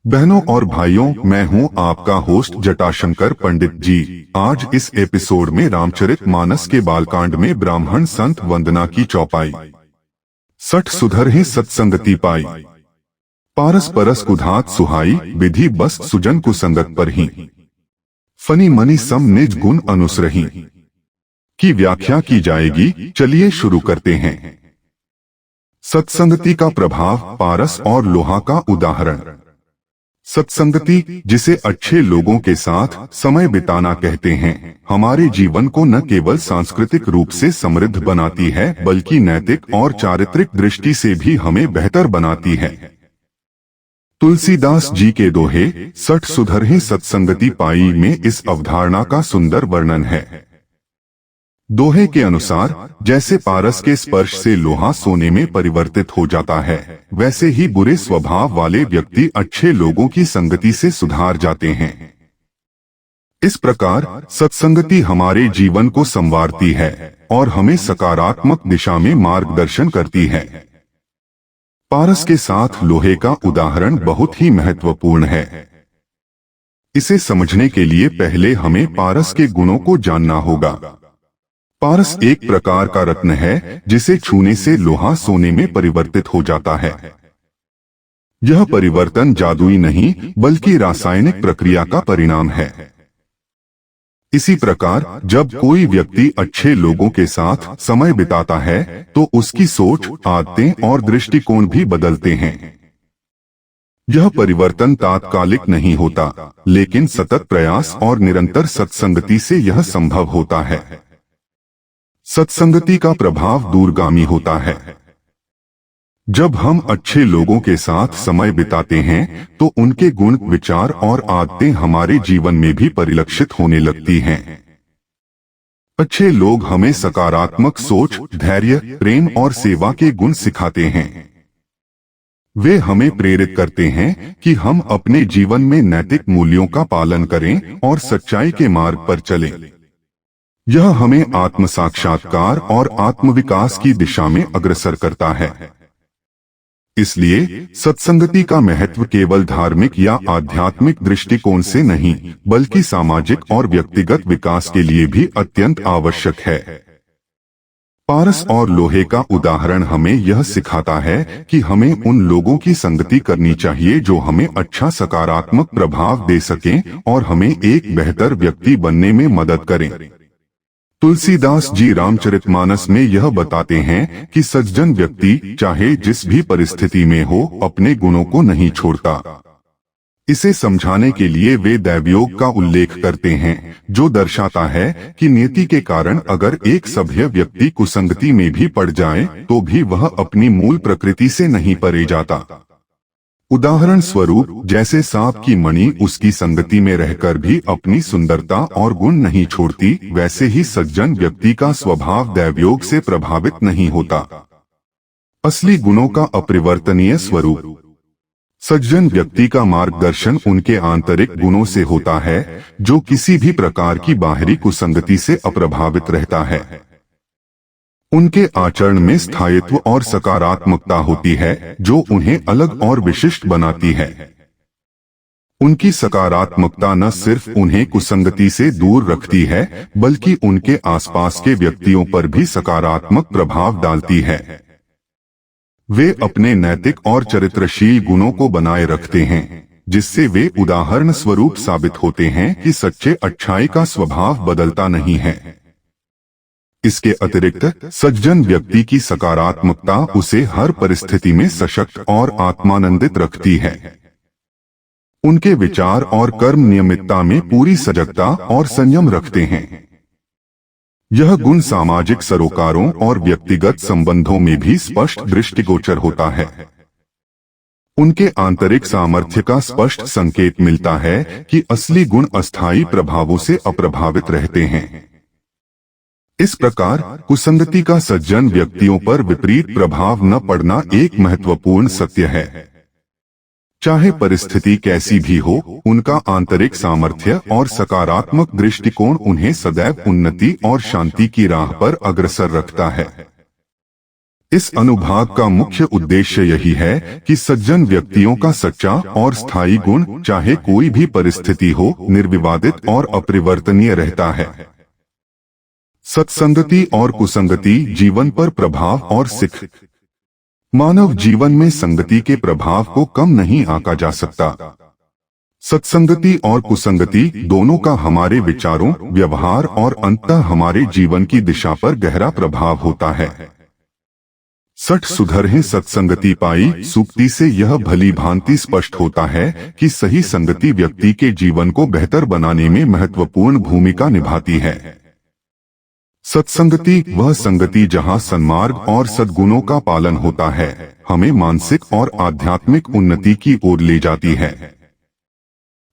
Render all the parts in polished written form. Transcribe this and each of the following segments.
बहनों और भाइयों, मैं हूं आपका होस्ट जटाशंकर पंडित जी। आज इस एपिसोड में रामचरितमानस के बालकांड में ब्राह्मण संत वंदना की चौपाई। सठ सुधर ही सत्संगति पाई, पारस परस कुधात सुहाई, विधि बस सुजन कुसंगत पर ही, फनी मनी सम निज गुण अनुसरही की व्याख्या की जाएगी। चलिए शुरू करते हैं। सत्संगति का प्रभाव, पारस और लोहा का उदाहरण। सत्संगति, जिसे अच्छे लोगों के साथ समय बिताना कहते हैं, हमारे जीवन को न केवल सांस्कृतिक रूप से समृद्ध बनाती है बल्कि नैतिक और चारित्रिक दृष्टि से भी हमें बेहतर बनाती है। तुलसीदास जी के दोहे सठ सुधर ही सत्संगति पाई में इस अवधारणा का सुंदर वर्णन है। दोहे के अनुसार जैसे पारस के स्पर्श से लोहा सोने में परिवर्तित हो जाता है, वैसे ही बुरे स्वभाव वाले व्यक्ति अच्छे लोगों की संगति से सुधार जाते हैं। इस प्रकार सत्संगति हमारे जीवन को संवारती है और हमें सकारात्मक दिशा में मार्गदर्शन करती है। पारस के साथ लोहे का उदाहरण बहुत ही महत्वपूर्ण है। इसे समझने के लिए पहले हमें पारस के गुणों को जानना होगा। पारस एक प्रकार का रत्न है जिसे छूने से लोहा सोने में परिवर्तित हो जाता है। यह परिवर्तन जादुई नहीं बल्कि रासायनिक प्रक्रिया का परिणाम है। इसी प्रकार जब कोई व्यक्ति अच्छे लोगों के साथ समय बिताता है तो उसकी सोच, आदतें और दृष्टिकोण भी बदलते हैं। यह परिवर्तन तात्कालिक नहीं होता, लेकिन सतत प्रयास और निरंतर सत्संगति से यह संभव होता है। सत्संगति का प्रभाव दूरगामी होता है। जब हम अच्छे लोगों के साथ समय बिताते हैं तो उनके गुण, विचार और आदतें हमारे जीवन में भी परिलक्षित होने लगती हैं। अच्छे लोग हमें सकारात्मक सोच, धैर्य, प्रेम और सेवा के गुण सिखाते हैं। वे हमें प्रेरित करते हैं कि हम अपने जीवन में नैतिक मूल्यों का पालन करें और सच्चाई के मार्ग पर चलें। यह हमें आत्म साक्षात्कार और आत्मविकास की दिशा में अग्रसर करता है। इसलिए सत्संगति का महत्व केवल धार्मिक या आध्यात्मिक दृष्टिकोण से नहीं बल्कि सामाजिक और व्यक्तिगत विकास के लिए भी अत्यंत आवश्यक है। पारस और लोहे का उदाहरण हमें यह सिखाता है कि हमें उन लोगों की संगति करनी चाहिए जो हमें अच्छा सकारात्मक प्रभाव दे सकें और हमें एक बेहतर व्यक्ति बनने में मदद करें। तुलसीदास जी रामचरितमानस में यह बताते हैं कि सज्जन व्यक्ति चाहे जिस भी परिस्थिति में हो अपने गुणों को नहीं छोड़ता। इसे समझाने के लिए वे दैवयोग का उल्लेख करते हैं, जो दर्शाता है कि नियति के कारण अगर एक सभ्य व्यक्ति कुसंगति में भी पड़ जाए तो भी वह अपनी मूल प्रकृति से नहीं परे जाता। उदाहरण स्वरूप जैसे सांप की मणि उसकी संगति में रहकर भी अपनी सुंदरता और गुण नहीं छोड़ती, वैसे ही सज्जन व्यक्ति का स्वभाव दैवयोग से प्रभावित नहीं होता। असली गुणों का अपरिवर्तनीय स्वरूप। सज्जन व्यक्ति का मार्गदर्शन उनके आंतरिक गुणों से होता है, जो किसी भी प्रकार की बाहरी कुसंगति से अप्रभावित रहता है। उनके आचरण में स्थायित्व और सकारात्मकता होती है जो उन्हें अलग और विशिष्ट बनाती है। उनकी सकारात्मकता न सिर्फ उन्हें कुसंगति से दूर रखती है बल्कि उनके आसपास के व्यक्तियों पर भी सकारात्मक प्रभाव डालती है। वे अपने नैतिक और चरित्रशील गुणों को बनाए रखते हैं, जिससे वे उदाहरण स्वरूप साबित होते हैं कि सच्चे अच्छाई का स्वभाव बदलता नहीं है। इसके अतिरिक्त सज्जन व्यक्ति की सकारात्मकता उसे हर परिस्थिति में सशक्त और आत्मानंदित रखती है। उनके विचार और कर्म नियमितता में पूरी सजगता और संयम रखते हैं। यह गुण सामाजिक सरोकारों और व्यक्तिगत संबंधों में भी स्पष्ट दृष्टिगोचर होता है। उनके आंतरिक सामर्थ्य का स्पष्ट संकेत मिलता है कि असली गुण अस्थायी प्रभावों से अप्रभावित रहते हैं। इस प्रकार कुसंगति का सज्जन व्यक्तियों पर विपरीत प्रभाव न पड़ना एक महत्वपूर्ण सत्य है। चाहे परिस्थिति कैसी भी हो, उनका आंतरिक सामर्थ्य और सकारात्मक दृष्टिकोण उन्हें सदैव उन्नति और शांति की राह पर अग्रसर रखता है। इस अनुभाग का मुख्य उद्देश्य यही है कि सज्जन व्यक्तियों का सच्चा और स्थायी गुण चाहे कोई भी परिस्थिति हो निर्विवादित और अपरिवर्तनीय रहता है। सत्संगति और कुसंगति जीवन पर प्रभाव और सिख। मानव जीवन में संगति के प्रभाव को कम नहीं आंका जा सकता। सत्संगति और कुसंगति दोनों का हमारे विचारों, व्यवहार और अंततः हमारे जीवन की दिशा पर गहरा प्रभाव होता है। सठ सुधर सत्संगति पाई सूक्ति से यह भली भांति स्पष्ट होता है कि सही संगति व्यक्ति के जीवन को बेहतर बनाने में महत्वपूर्ण भूमिका निभाती है। सत्संगति वह संगति जहां सन्मार्ग और सद्गुणों का पालन होता है, हमें मानसिक और आध्यात्मिक उन्नति की ओर ले जाती है।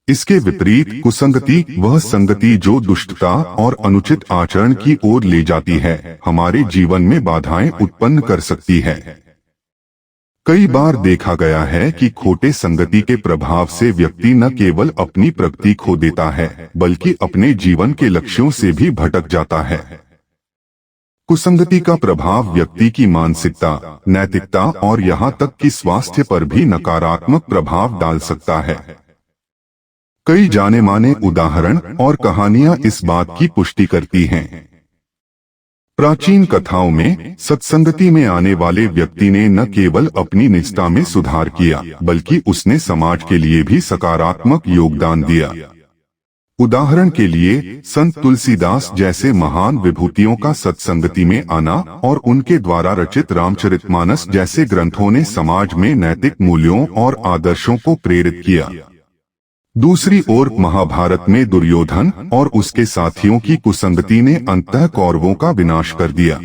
इसके विपरीत कुसंगति वह संगति जो दुष्टता और अनुचित आचरण की ओर ले जाती है, हमारे जीवन में बाधाएं उत्पन्न कर सकती है। कई बार देखा गया है कि खोटे संगति के प्रभाव से व्यक्ति न केवल अपनी प्रगति खो देता है, बल्कि अपने जीवन के लक्ष्यों से भी भटक जाता है। कुसंगति का प्रभाव व्यक्ति की मानसिकता, नैतिकता और यहाँ तक कि स्वास्थ्य पर भी नकारात्मक प्रभाव डाल सकता है। कई जाने माने उदाहरण और कहानियां इस बात की पुष्टि करती हैं। प्राचीन कथाओं में सत्संगति में आने वाले व्यक्ति ने न केवल अपनी निजता में सुधार किया, बल्कि उसने समाज के लिए भी सकारात्मक योगदान दिया। उदाहरण के लिए संत तुलसीदास जैसे महान विभूतियों का सत्संगति में आना और उनके द्वारा रचित रामचरितमानस जैसे ग्रंथों ने समाज में नैतिक मूल्यों और आदर्शों को प्रेरित किया। दूसरी ओर महाभारत में दुर्योधन और उसके साथियों की कुसंगति ने अंततः कौरवों का विनाश कर दिया।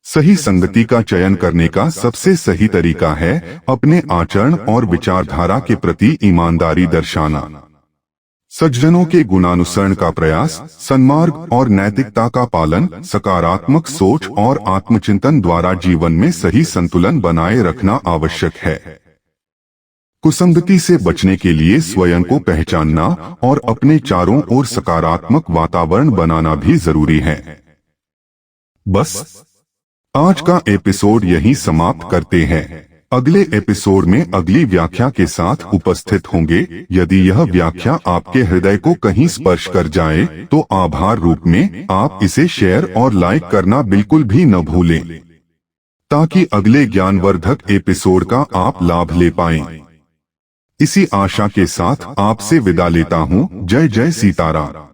सही संगति का चयन करने का सबसे सही तरीका है अपने आचरण और विचारधारा के प्रति ईमानदारी दर्शाना। सज्जनों के गुणानुसरण का प्रयास, सन्मार्ग और नैतिकता का पालन, सकारात्मक सोच और आत्मचिंतन द्वारा जीवन में सही संतुलन बनाए रखना आवश्यक है। कुसंगति से बचने के लिए स्वयं को पहचानना और अपने चारों ओर सकारात्मक वातावरण बनाना भी जरूरी है। बस आज का एपिसोड यहीं समाप्त करते हैं। अगले एपिसोड में अगली व्याख्या के साथ उपस्थित होंगे। यदि यह व्याख्या आपके हृदय को कहीं स्पर्श कर जाए तो आभार रूप में आप इसे शेयर और लाइक करना बिल्कुल भी न भूलें, ताकि अगले ज्ञानवर्धक एपिसोड का आप लाभ ले पाएं। इसी आशा के साथ आपसे विदा लेता हूँ। जय जय सीताराम।